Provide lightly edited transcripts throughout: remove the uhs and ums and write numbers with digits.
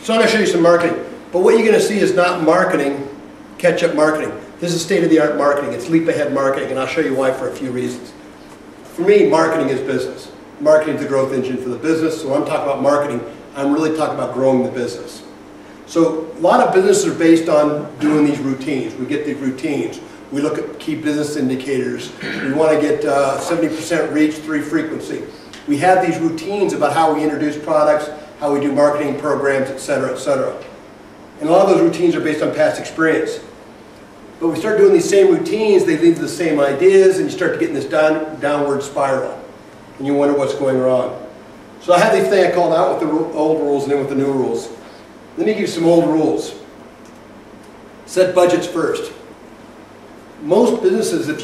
So I'm going to show you some marketing. But what you're going to see is not marketing, catch-up marketing. This is state-of-the-art marketing. It's leap-ahead marketing, and I'll show you why for a few reasons. For me, marketing is business. Marketing is the growth engine for the business. So when I'm talking about marketing, I'm really talking about growing the business. So a lot of businesses are based on doing these routines. We get these routines. We look at key business indicators. We want to get 70% reach, 3 frequency. We have these routines about how we introduce products, how we do marketing programs, et cetera, et cetera. And a lot of those routines are based on past experience. But we start doing these same routines, they lead to the same ideas, and you start to get in this downward spiral. And you wonder what's going wrong. So I have these things I called out with the old rules and then with the new rules. Let me give you some old rules. Set budgets first. Most businesses, most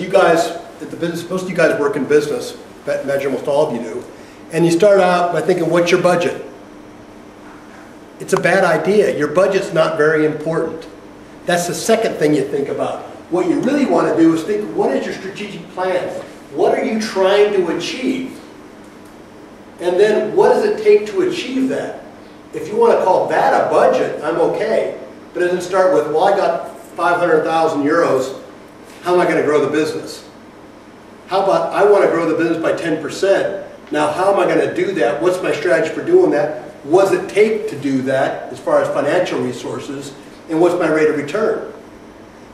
of you guys work in business, I imagine almost all of you do, and you start out by thinking, what's your budget? It's a bad idea. Your budget's not very important. That's the second thing you think about. What you really want to do is think, what is your strategic plan? What are you trying to achieve? And then what does it take to achieve that? If you want to call that a budget, I'm okay. But it doesn't start with, well, I got 500,000 euros. How am I going to grow the business? How about I want to grow the business by 10%. Now, how am I going to do that? What's my strategy for doing that? What does it take to do that as far as financial resources? And what's my rate of return?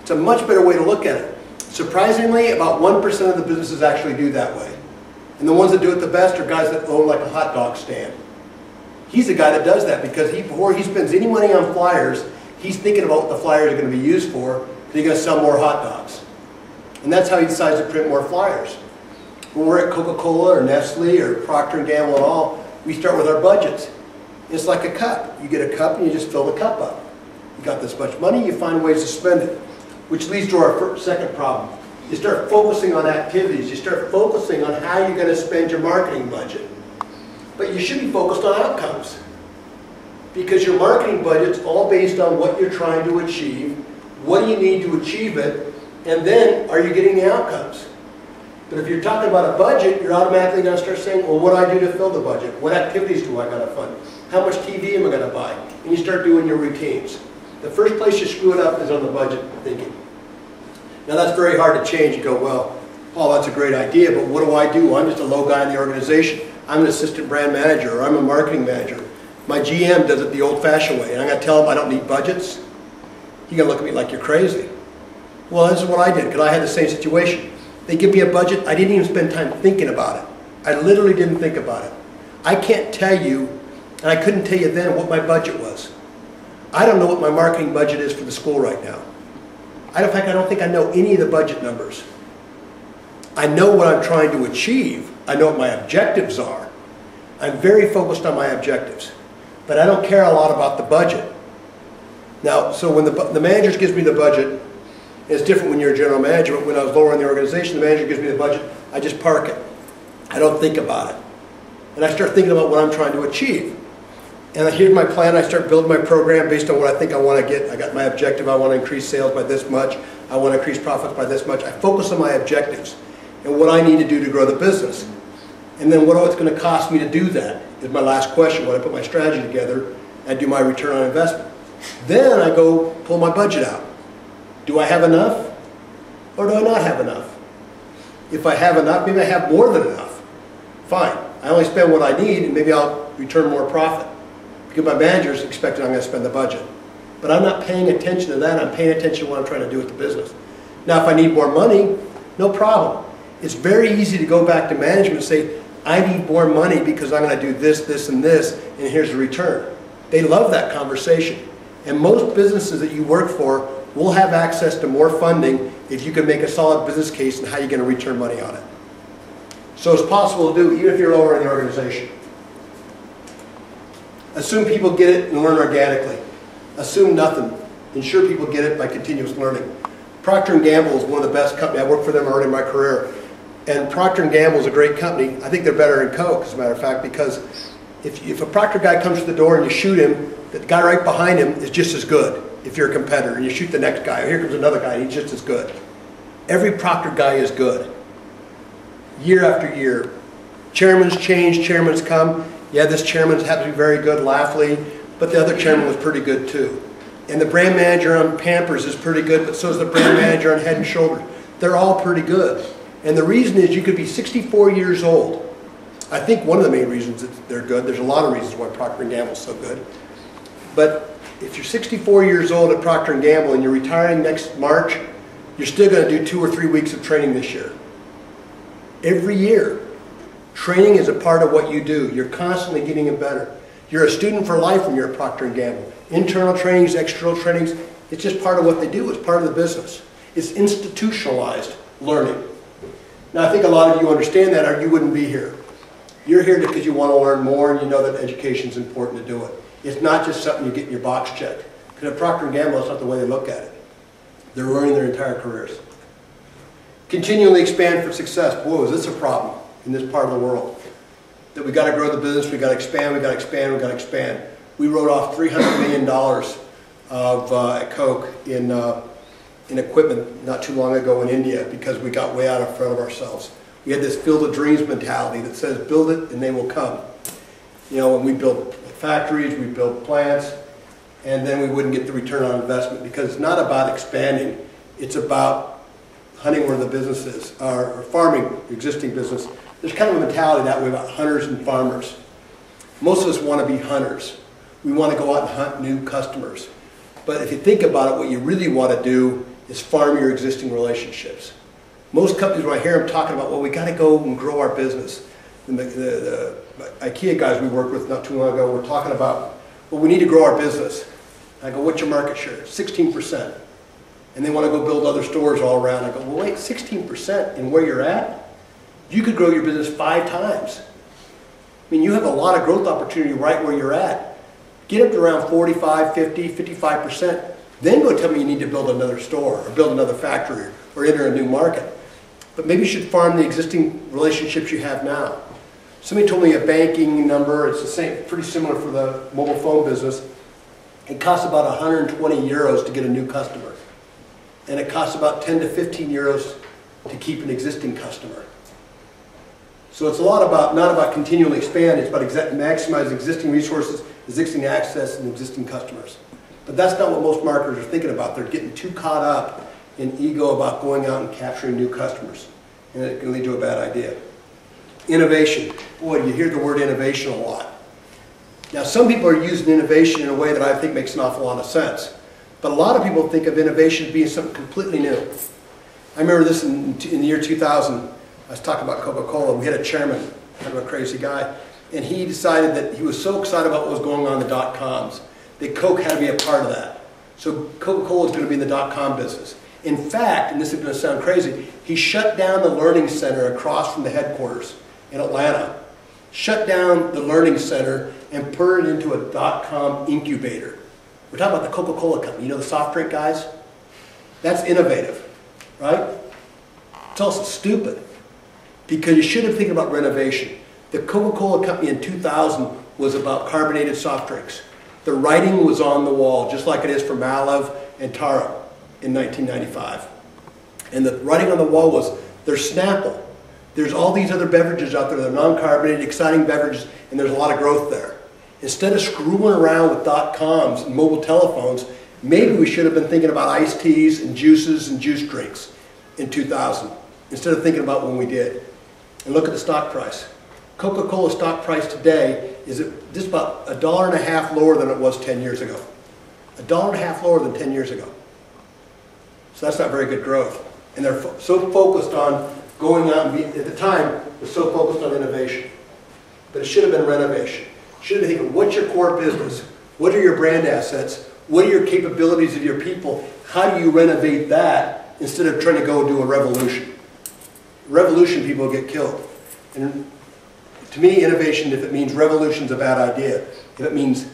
It's a much better way to look at it. Surprisingly, about 1% of the businesses actually do that way. And the ones that do it the best are guys that own like a hot dog stand. He's the guy that does that because before he spends any money on flyers, he's thinking about what the flyers are going to be used for. He's going to sell more hot dogs. And that's how he decides to print more flyers. When we're at Coca-Cola or Nestle or Procter & Gamble and all, we start with our budgets. It's like a cup. You get a cup and you just fill the cup up. You got this much money, you find ways to spend it. Which leads to our second problem. You start focusing on activities. You start focusing on how you're going to spend your marketing budget. But you should be focused on outcomes. Because your marketing budget's all based on what you're trying to achieve, what do you need to achieve it, and then are you getting the outcomes? But if you're talking about a budget, you're automatically going to start saying, well, what do I do to fill the budget? What activities do I got to fund? How much TV am I going to buy? And you start doing your routines. The first place you screw it up is on the budget thinking. Now that's very hard to change. You go, well, Paul, that's a great idea, but what do I do? I'm just a low guy in the organization. I'm an assistant brand manager, or I'm a marketing manager. My GM does it the old-fashioned way, and I'm going to tell him I don't need budgets. He's going to look at me like you're crazy. Well, this is what I did, because I had the same situation. They give me a budget, I didn't even spend time thinking about it. I literally didn't think about it. I can't tell you, and I couldn't tell you then what my budget was. I don't know what my marketing budget is for the school right now. In fact, I don't think I know any of the budget numbers. I know what I'm trying to achieve. I know what my objectives are. I'm very focused on my objectives. But I don't care a lot about the budget. Now, so when the manager gives me the budget, it's different when you're a general manager, but when I was lower in the organization, the manager gives me the budget, I just park it. I don't think about it. And I start thinking about what I'm trying to achieve. And here's my plan. I start building my program based on what I think I want to get. I got my objective. I want to increase sales by this much. I want to increase profits by this much. I focus on my objectives and what I need to do to grow the business. And then what it's going to cost me to do that is my last question when I put my strategy together and do my return on investment. Then I go pull my budget out. Do I have enough or do I not have enough? If I have enough, maybe I have more than enough. Fine. I only spend what I need and maybe I'll return more profit. Because my manager is expecting I'm going to spend the budget. But I'm not paying attention to that. I'm paying attention to what I'm trying to do with the business. Now, if I need more money, no problem. It's very easy to go back to management and say, I need more money because I'm going to do this, this, and this, and here's the return. They love that conversation. And most businesses that you work for will have access to more funding if you can make a solid business case and how you're going to return money on it. So it's possible to do even if you're lower in the organization. Assume people get it and learn organically. Assume nothing. Ensure people get it by continuous learning. Procter & Gamble is one of the best companies. I worked for them early in my career. And Procter & Gamble is a great company. I think they're better than Coke, as a matter of fact, because if a Procter guy comes to the door and you shoot him, the guy right behind him is just as good if you're a competitor. And you shoot the next guy. Or here comes another guy and he's just as good. Every Procter guy is good. Year after year. Chairmans change, chairmans come. Yeah, this chairman happens to be very good, Lafley. but the other chairman was pretty good too. And the brand manager on Pampers is pretty good, but so is the brand manager on Head & Shoulders. They're all pretty good. And the reason is you could be 64 years old. I think one of the main reasons that they're good, there's a lot of reasons why Procter & Gamble is so good. But if you're 64 years old at Procter & Gamble and you're retiring next March, you're still going to do 2 or 3 weeks of training this year. Every year. Training is a part of what you do. You're constantly getting it better. You're a student for life when you're at Procter & Gamble. Internal trainings, external trainings, it's just part of what they do. It's part of the business. It's institutionalized learning. Now I think a lot of you understand that or you wouldn't be here. You're here because you want to learn more and you know that education is important to do it. It's not just something you get in your box checked. Because at Procter & Gamble, that's not the way they look at it. They're learning their entire careers. Continually expand for success. Boy, is this a problem in this part of the world. That we got to grow the business, we got to expand, we got to expand, we got to expand. We wrote off $300 million at Coke in equipment not too long ago in India because we got way out in front of ourselves. We had this field of dreams mentality that says build it and they will come. You know, when we built factories, we built plants, and then we wouldn't get the return on investment because it's not about expanding, it's about hunting where the business is, or farming existing business. There's kind of a mentality that way about hunters and farmers. Most of us want to be hunters. We want to go out and hunt new customers. But if you think about it, what you really want to do is farm your existing relationships. Most companies, when I hear them talking about, well, we got to go and grow our business. The IKEA guys we worked with not too long ago were talking about, well, we need to grow our business. I go, what's your market share? 16%. And they want to go build other stores all around. I go, well, wait, 16% in where you're at? You could grow your business 5 times. I mean, you have a lot of growth opportunity right where you're at. Get up to around 45, 50, 55%. Then go tell me you need to build another store or build another factory or enter a new market. But maybe you should farm the existing relationships you have now. Somebody told me a banking number, it's the same, pretty similar for the mobile phone business. It costs about 120 euros to get a new customer. And it costs about 10 to 15 euros to keep an existing customer. So it's a lot about, not about continually expand, it's about maximizing existing resources, existing access, and existing customers. But that's not what most marketers are thinking about. They're getting too caught up in ego about going out and capturing new customers. And it can lead to a bad idea. Innovation. Boy, you hear the word innovation a lot. Now, some people are using innovation in a way that I think makes an awful lot of sense. But a lot of people think of innovation as being something completely new. I remember this in the year 2000. I was talking about Coca-Cola. We had a chairman, kind of a crazy guy, and he decided that he was so excited about what was going on in the dot-coms that Coke had to be a part of that. So Coca-Cola is going to be in the dot-com business. In fact, and this is going to sound crazy, he shut down the learning center across from the headquarters in Atlanta, shut down the learning center and put it into a dot-com incubator. We're talking about the Coca-Cola company, you know the soft drink guys? That's innovative, right? It's also stupid because you should have thinking about renovation. The Coca-Cola company in 2000 was about carbonated soft drinks. The writing was on the wall, just like it is for Maliv and Taro in 1995. And the writing on the wall was, there's Snapple. There's all these other beverages out there that are non-carbonated, exciting beverages, and there's a lot of growth there. Instead of screwing around with dot-coms and mobile telephones, maybe we should have been thinking about iced teas and juices and juice drinks in 2000, instead of thinking about when we did. And look at the stock price. Coca-Cola stock price today is just about $1.50 lower than it was 10 years ago. $1.50 lower than 10 years ago. So that's not very good growth. And they're so focused on going out and at the time, was so focused on innovation. But it should have been renovation. Should have been thinking, what's your core business? What are your brand assets? What are your capabilities of your people? How do you renovate that instead of trying to go do a revolution? Revolution, people get killed. And to me, innovation, if it means revolution, is a bad idea. If it means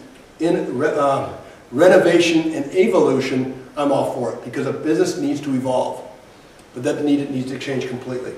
renovation and evolution, I'm all for it because a business needs to evolve. But that needs to change completely.